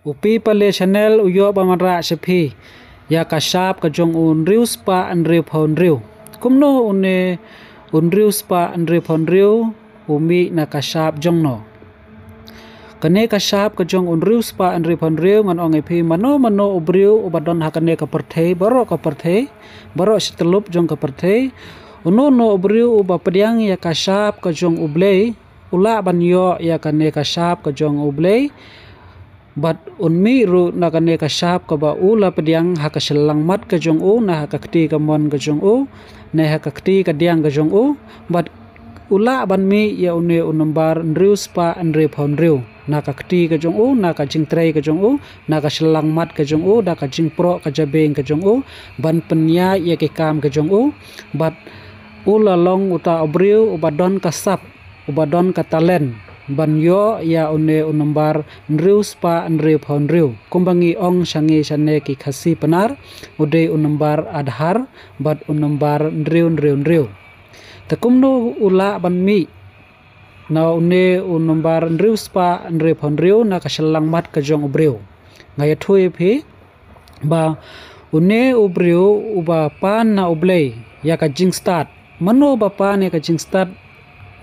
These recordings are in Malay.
Upi pale channel uyo bamanra sepi ya kasap kajong unriu spa anriu ponriu kumno une unriu spa anriu ponriu umi na kasap jongno kane kasap kajong unriu spa anriu ponriu ngan ong epi mano ubriu ubadon hakane kaperthe baro setelup jong kaperthe uno ubriu uba pediang ya kasap kajong ublei ula banyo ya kane kasap kajong ublei bat unmi ru na kane kasap ka ba ula pediang hakaselang mat ka jong u na hakakti ka mon ka jong u na hakakti ka diang ka jong u bat ula ban mi ya une unambar nriu spa andre ponriu na kakti ka jong u na ka jing trei ka jong u na ka selang mat ka jong u da ka jing pro ka jabeng ka jong u ban penya ya ke kam ka jong u bat ula long uta abriu ubadon kasap ubadon ka talen banyo ya une unambar nriu spa nriu ponriu kumbangi ong shangi shane ki khasi panar ude unambar adhar bat unambar nriu takumno ula ban mi na une unambar nriu spa nriu ponriu na kaselang mat ka jong ubriu ngaya thui phi ba une ubriu uba pan na ublei ya ka jing start mano ba pan ya ka jing start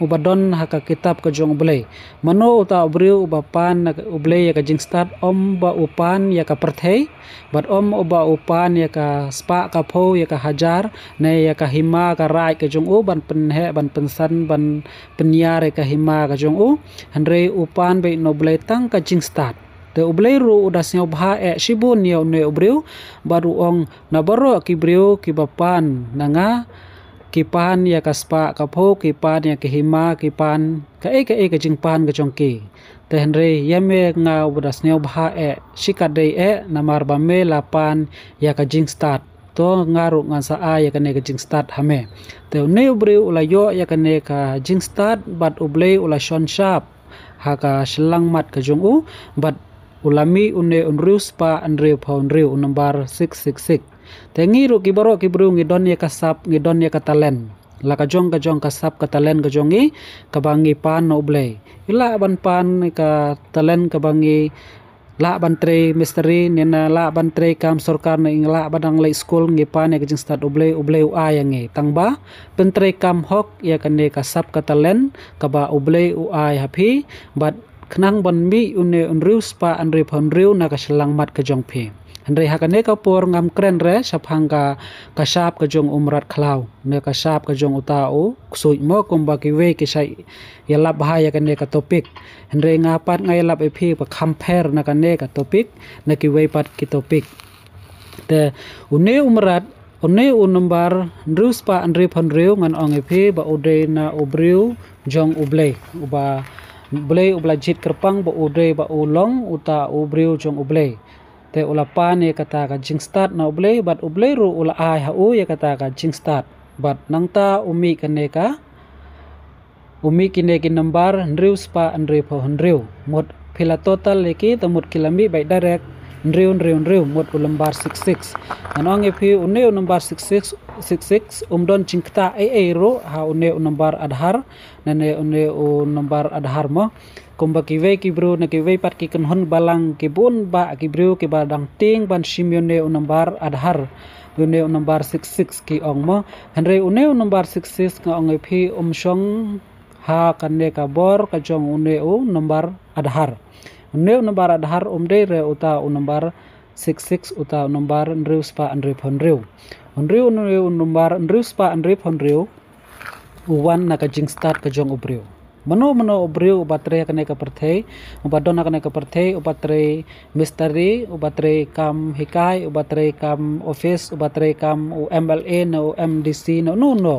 ubadon haka kitab ka jong ublei mano uta ubriu uba pan na ublei ya ka jing start om ba upan ya ka perthei bat om uba upan ya ka spa ka pho ya ka hajar na ya ka hima ka rai ka jong u ban penhe ban pensan ban penyar ka hima ka jong u hanre upan be no ublei tang ka jing start te ublei ru uda sio bha e shibun ya ne ubriu baru ong na baro ki briu ki bapan nanga kipan ya kaspa kapho kipan ya kehima kipan ka jingpan ka jongki te henry yame nga udas neo bha e shikadei e namar ba me lapan ya ka jing start to ngaru ngan sa a ya kane ka jing start hame te ne ubri ulayo ya kane ka jing start bat ublei ula shon sharp ha ka selang mat ka jong u bat ulami une unriu spa anriu ponriu number 666 tengi ru kibaro kibru ngidon ya kasap ngidon ya katalen la ka jong kasap katalen ka jongi kabangi pan no ublei ila ban pan ka talen kabangi la ban tre misteri nena la ban tre kam sarkar na ingla badang lay school ngi pan ya ka jing start ublei u ayangi tangba pentre kam hok ya kane kasap katalen kaba ublei u ay happy but knang ban mi une unriu spa anri ponriu na ka selang mat ka jong phi Andai hakane ka por ngam kren re saphang ka kasap ka jong umrat khlau ne kasap ka jong utau ksui mo kumba ki we ki sai yalap bahaya kane ka topik andre ngapat ngai lap ephi pa compare na kane ka topik na ki we pat ki topik te une umrat une unumbar ndruspa andre phanreu ngan ong ephi ba ude na ubriu jong ublei uba ublei ubla jit kerpang ba ude ba ulong uta ubriu jong ublei te ula pan ya kata ka jing start na ublei bat ublei ru ula ai ha u ya kata ka jing start bat nangta umi kane ka umi kine ki number nriu spa andre pho nriu mot phila total leki tamut kilami by direct nriu mot ulambar 66 anong epi une number 66 umdon jingta ro ha une number adhar nane une number adhar mo kumba kiwe kibru na kiwe pat ki kanhon balang kibun ba kibru ki badang ting ban shimyone number adhar une number 66 ki ong mo henry une number 66 nga ong epi umshong ha kanne ka bor ka jong une number adhar une number adhar umde re uta number 66 uta number nriu spa andre phonriu nriu number nriu spa andre phonriu uwan na ka jing start ka jong ubriu mano ubriu ubatre kane ka perthei ubadon kane ka perthei ubatre misteri ubatre kam hikai ubatre kam office ubatre kam MLA no MDC no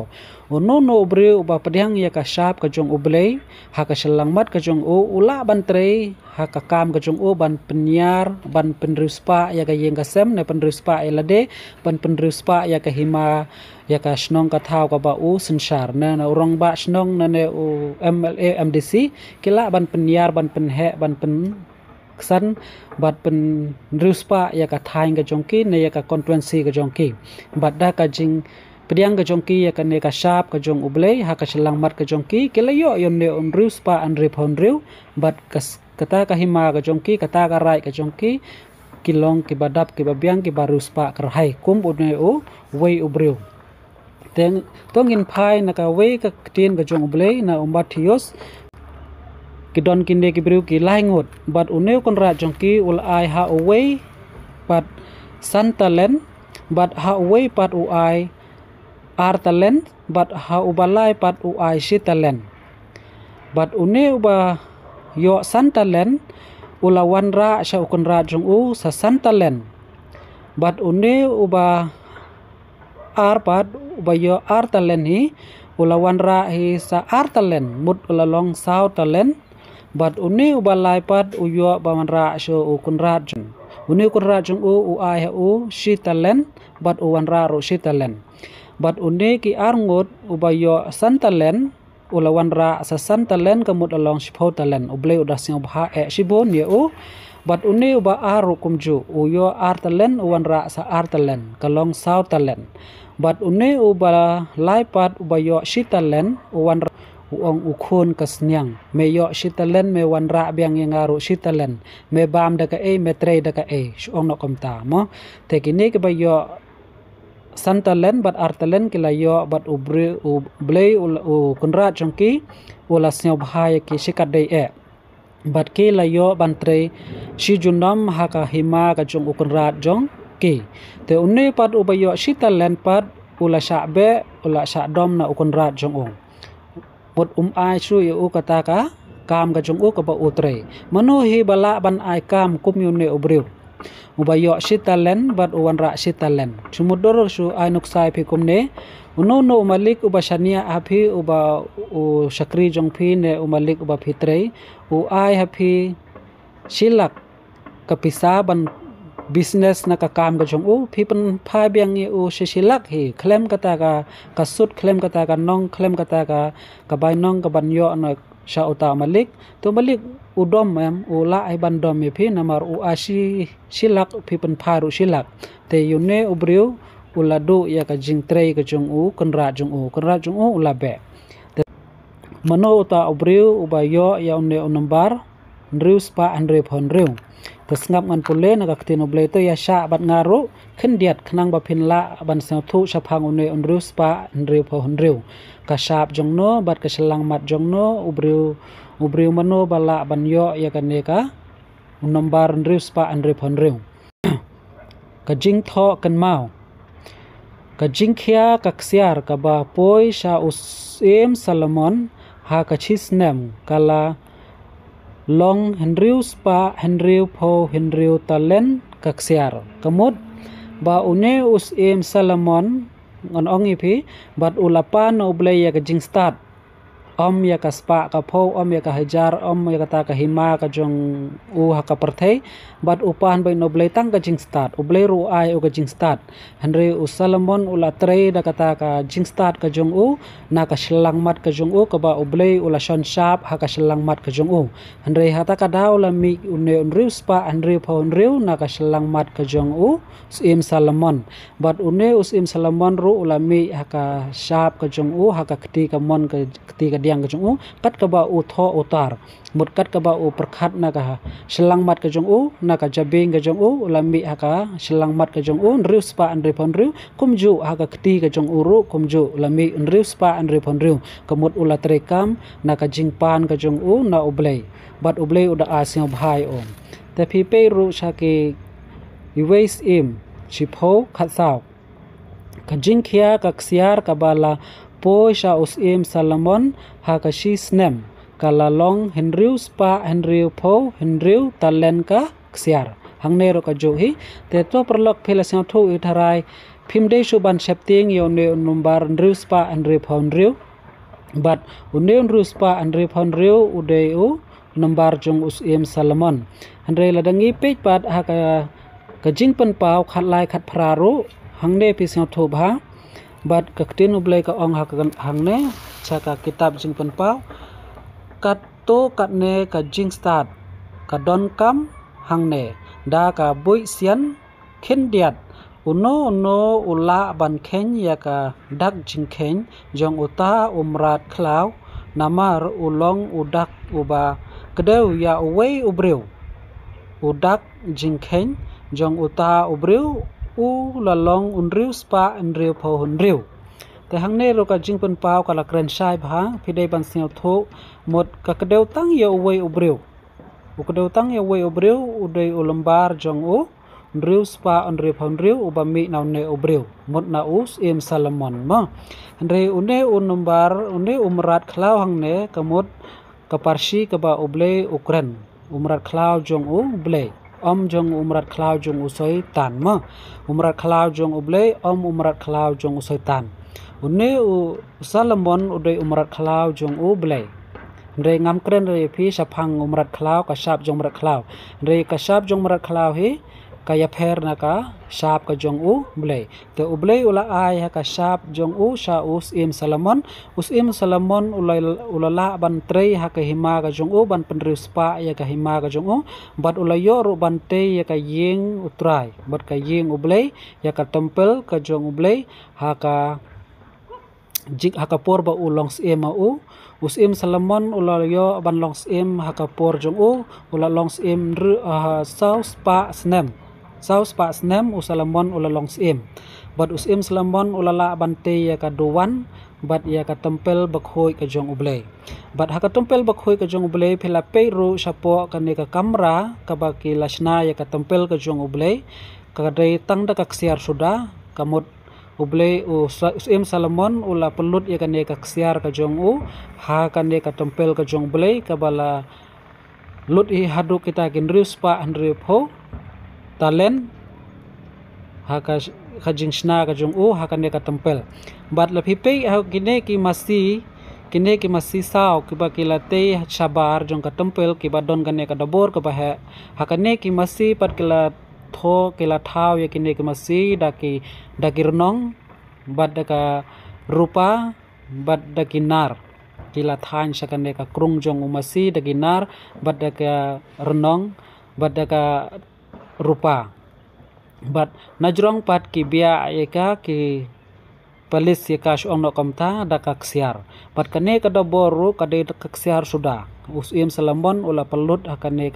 ubriu uba pediang ya ka sharp ka jong ublei ha ka selang mat ka jong ula bantre ha ka kam ka jong ban penyar ban penruspa ya ka yeng ka sem ne penruspa elade ban penruspa ya ka hima ya ka snong ka thau ka ba sensar na urong ba snong na ne MLA MDC kila ban penyar ban penhe ban pen ksan bat pen ruspa ya ka thaing ka jongki ne ya ka constituency ka jongki bat da ka jing pediang ka jongki ya ka ne ka sharp ka jong ublei ha ka selang mat ka jongki kila yo yon ne ruspa anri phonriu bat kata ka hima ka jongki kata ka rai ka jongki kilong ki badap ki babiang ki barus pa kerhai kum une u wei ubriu teng tongin phai na ka wei ka tin ka jong blei na umbat hios kidon kinde ki briu ki laingot bat une kon ra jongki ul ai ha wei pat santalen bat ha wei pat u ai artalen bat ha ubalai pat u ai sitalen bat une uba yo santalen ulawan ra sya ukun ra jong u sa santalen bat une uba arpat uba yo artalen hi ulawan ra hi sa artalen mut ulalong sau talen bat une uba lai pat uyo baman ra syo ukun ra jong une ukun ra jong u ai u sitalen bat uwan ra ro sitalen bat une ki arngot uba yo santalen ulawan ra sa santalen kamut along shipotalen uble udah sing bha shibon ye u bat une uba aru kumju uyo artalen uwan ra sa artalen kalong sautalen bat une uba laipat uba yo shitalen uwan uong ukun kasnyang me yo shitalen me wan ra biang yang aru shitalen me bam da ka e me tre da ka e shong no komta mo te kini ke ba yo santalen bat artalen kilayo bat ublei u kunra chongki ula snyo bhaya ki shikadei e bat kilayo bantre shi junam haka hima ka jong ukunra jong ki te unne pat ubayo shitalen pat ula shabe ula shadom na ukunra jong ong mut ai shu yu kata ka kam ka jong u ka ba utre mano hi bala ban ai kam kumyune ubriu ubayo shitalen bat uwan ra shitalen chumudor shu ai nuksai phi kumne uno no malik uba shania api uba u shakri jong phi ne umalik uba phitrei u ai happy shilak kapisa ban business na ka kam ka jong u phi pan pha biang u shilak hi klem kata ka kasut klem kata ka nong klem kata ka bai nong ka ban yo na sha uta malik to malik udom mem ula ai bandom me phi namar u ashi shilak phi pan pharu shilak te yune ubriu uladu ya ka jingtrei ka jong u konra jong u ula be mano uta ubriu ubayo ya une unambar nriu spa andre phon riu te ngap ngan pule na ka tin oble to ya sha bat ngaru khendiat khnang ba phin la ban sa thu shaphang une unriu spa andre phon riu ka shap jong no bat ka selang mat jong no ubriu mano bala banyo ya kaneka nombar nriu spa andre phon riu ka jing tho kan mau ka jing khia ka ksiar ka ba poi sha usem salomon ha ka chisnem kala long henriu spa henriu pho henriu talen ka ksiar kamut ba une usem salomon ngon ongi phi bat ulapa no ble ya ka jing start om ya ka spa ka pho om ya ka hajar om ya ka ta ka hima ka jong u ha ka perthei bat upan bai no ble tang ka jing start u ble ru ai u ka jing start henry u salomon ula tre da ka ta ka jing start ka jong u na ka shlang mat ka jong u ka ba u ble ula shon sharp ha ka shlang mat ka jong u henry ha ta ka da ula mi une unriu spa henry pho unriu na ka shlang mat ka jong u im salomon bat une im salomon ru ula mi ha ka sharp ka jong u ha ka kti ka mon ka kti ka diang ka jong u kat ka ba u tho utar mut kat ka ba u perkhat na ka shlang mat ka jong u na ka jabing ka jong u lami ha ka shlang mat ka jong u nriu spa andre phon riu kumju ha ka kti ka jong u ru kumju lami nriu spa andre phon riu kamut ula trekam na ka jingpan ka jong u na ublei bat ublei uda asyong bhai om te phi pe ru sha ke iwais im chipho khatsau ka jingkhia ka ksiar ka bala po sha usim salomon ha ka shi snem kala long henriu spa henriu pho henriu talen ka ksiar hangne ro ka jo hi te to perlok phela sang thu i tharai phim de shu ban septing yo ne number henriu spa henriu pho henriu bat une henriu spa henriu pho henriu ude u number jong usim salomon henre ladangi pej pat ha ka jingpan pau khat lai khat phraru hangne pi sang thu bha bat kaktin ublai ka ong hangne chaka kitab jingpan pau kat to katne ka jing start ka don kam hangne da ka bui sian khendiat uno ula ban khen ya ka dak jing khen jong uta umrat klau namar ulong udak uba kedau ya uwei ubreu udak jingkhen jong uta ubreu u lalong unriu spa unriu po unriu te hangne ro ka jingpen pau kala kren sai bha phidei ban siau tho mot ka kedau tang ya uwei ubreu u kedau tang ya uwei ubreu udei ulembar jong u unriu spa unriu po unriu ubami naune ubreu mot na us im Salomon ma andre une unumbar une umrat khlau hangne kamot kaparsi kaba uble ukren umrat khlau jong u ble jong umrat khlau jong usoi tan ma umrat khlau jong uble umrat khlau jong usoi tan une u Salomon udai umrat khlau jong u ble re ngam kren re phi saphang umrat khlau ka sap jong umrat khlau re ka sap jong umrat khlau hi kaya pher na ka sap ka jong u ble te uble ula ai ha ka sap jong u sa us im Salomon ulala ban trei ha ka hima ka jong u ban penriu spa ya ka hima ka jong u bat ulayo ru ban te ya ka yeng utrai bat ka yeng uble ya ka tempel ka jong uble ha ka jik ha ka por ba ulongs em u us im Salomon ulayo ban longs em ha ka por jong u ula longs em saus pa snem usalamon ulalongs im bat us im Salomon ulala bante ya ka duwan bat ya ka tempel bakhoi ka jong uble bat ha ka tempel bakhoi ka jong uble phela peru sapo ka ne ka kamra ka baki lasna ya ka tempel ka jong uble ka dai tang da ka ksiar suda kamot uble us im Salomon ula pelut ya ka ne ka ksiar ka jong u ha ka ne ka tempel ka jong uble ka bala lut hi hadu kita kin rius pa handri pho talen haka kajing sna ka jong u haka ne ka tempel bat la phipe ha kine ki masi sao ki ba ki late sabar jong ka tempel ki ba don ka ne ka dabor ka ba haka ne ki masi pat ki la tho ki la thau ya kine ki masi daki renong bat da ka rupa bat da kinar kila than sakane ka krung jong umasi da ginar bat da ka renong bat da ka rupa bat najrong pat ki bia eka ki palis ya ka shong no kamta da ka ksiar bat kane ka da boru ka de ka ksiar sudah us im Salomon ula pelut hakane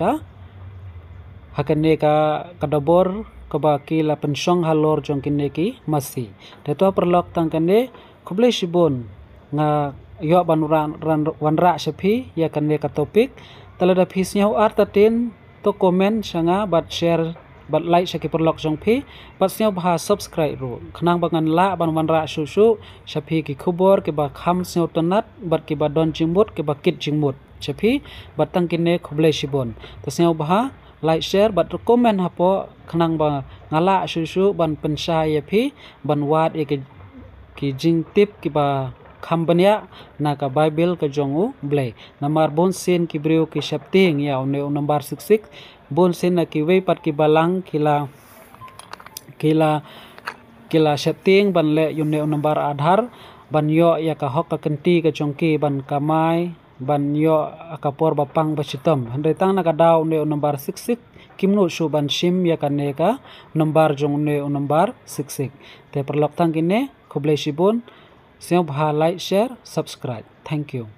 ka da bor ka ba ki la pensong halor jong kine ki masi de to perlok tang kane kuble sibon nga yo ban wanra sepi ya kane ka topik talada phisnya artatin to comment sanga bat share bat like sa ki perlok jong phi bat snya bha subscribe ro khnang bangan la ban wanra susu sapi ki khubor ke ba kham snya tonat bat ki ba don jingmut ke ba kit jingmut sapi bat tang kine khuble sibon to snya bha like share bat comment hapo khnang ba ngala susu ban pensai ya phi ban wat ki jing tip ki ba khambania na ka bible ka jongu ble namar bon sen ki breu ki shapting ya one number 66 bon sen na ki we pat ki balang kila shapting ban le yune number adhar ban yo ya ka hok ka kenti ka chongki ban kamai ban yo ka por bapang basitam handai tang na ka daw ne number 66 kimno shu ban sim ya ka ne ka number jong ne number 66 te perlok tang kine khoble sibon Siap like, share, subscribe. Thank you.